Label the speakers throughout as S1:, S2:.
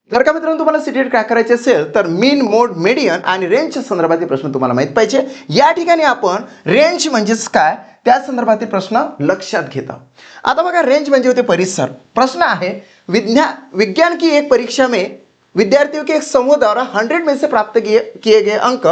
S1: जर का मित्रांनो तुम्हाला सीटेट क्रॅक करायचे असेल तर मीन, मोड, मीडियन आणि रेंजच्या संदर्भातील प्रश्न तुम्हाला माहित पाहिजे. या ठिकाणी आपण रेंज म्हणजेच काय त्या संदर्भातील प्रश्न लक्षात घेता. आता बघा, रेंज म्हणजे होते परिसर. प्रश्न आहे, विज्ञान की एक परीक्षा में विद्यार्थियों के एक समूह द्वारा 100 में से प्राप्त किए गए अंक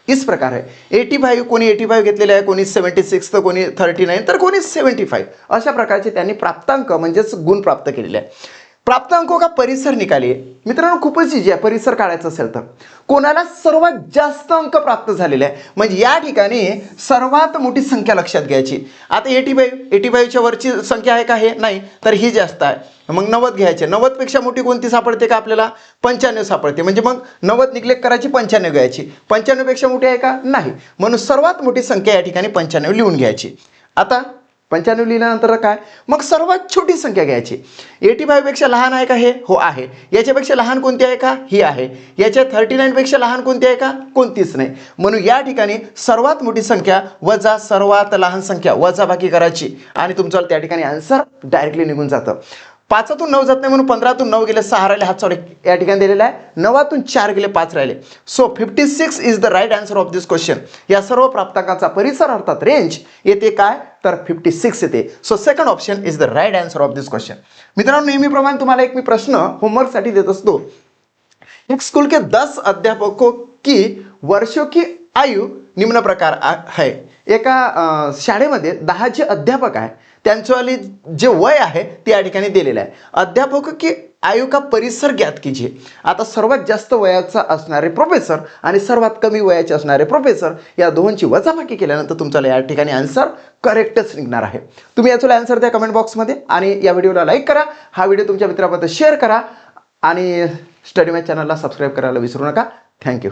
S1: इस प्रकार है. 85, कोणी 85 घेतलेले आहे, कोणी 76, तर कोणी 39, तर कोणी 75. अशा प्रकारचे त्यांनी प्राप्तांक म्हणजेच गुण प्राप्त केलेले आहे. प्राप्तांकों का परिसर निकालिए. मित्रांनो खूपच इजी आहे परिसर काढायचं असेल तर. कोणाला सर्वात जास्त अंक प्राप्त झालेले आहे म्हणजे या ठिकाणी सर्वात मोठी संख्या लक्षात घ्यायची. आता 85च्या वरची संख्या आहे का, हे नाही, तर ही जास्त आहे. मग 90 घ्यायचे. 90 पेक्षा मोठी कोणती सापडते का आपल्याला, 95 सापडते. म्हणजे मग 90 निग्लेक्ट करायची, 95 घ्यायची. 95 पेक्षा मोठी आहे का, नाही. म्हणून सर्वात मोठी संख्या या ठिकाणी 95 लिहून घ्यायची. आता 95 लिहिल्यानंतर काय, मग सर्वात छोटी संख्या घ्यायची. 85 पेक्षा लहान आहे का, हे हो आहे. याच्यापेक्षा लहान कोणती आहे का, ही आहे. याच्या 39 पेक्षा लहान कोणती आहे का, कोणतीच नाही. म्हणून या ठिकाणी सर्वात मोठी संख्या वजा सर्वात लहान संख्या वजाबाकी करायची आणि तुमचं त्या ठिकाणी आन्सर डायरेक्टली निघून जातं. 5तून 9 जात नाही म्हणून 15तून 9 गेले 6 राहिले, हात चौडे या ठिकाणी दिलेला आहे. 9तून 4 गेले 5 राहिले. So 56 is the right answer of this question. या सर्व प्राप्तांकाचा परिसर अर्थात रेंज येते काय, तर 56 येते. So second option is the right answer of this question. मित्रांनो नेहमीप्रमाणे तुम्हाला एक मी प्रश्न होमवर्कसाठी देत असतो. एक स्कूल के 10 अध्यापकों की वर्षों की आयु निम्न प्रकार है. एका शाळेमध्ये 10 जे अध्यापक आहे त्यांचंवाली जे वय आहे ते या ठिकाणी दिलेलं आहे. अध्यापक की आयु का परिसर ज्ञात कीजिए. आता सर्वात जास्त वयाचा असणारे प्रोफेसर आणि सर्वात कमी वयाचे असणारे प्रोफेसर या दोहोंची वजाबाकी केल्यानंतर तुमचा या ठिकाणी आन्सर करेक्टच निघणार आहे. तुम्ही याचा आन्सर द्या कमेंट बॉक्समध्ये आणि या व्हिडिओला लाईक करा, हा व्हिडिओ तुमच्या मित्राबद्दल शेअर करा आणि स्टडी मॅच चॅनलला सबस्क्राईब करायला विसरू नका. थँक्यू.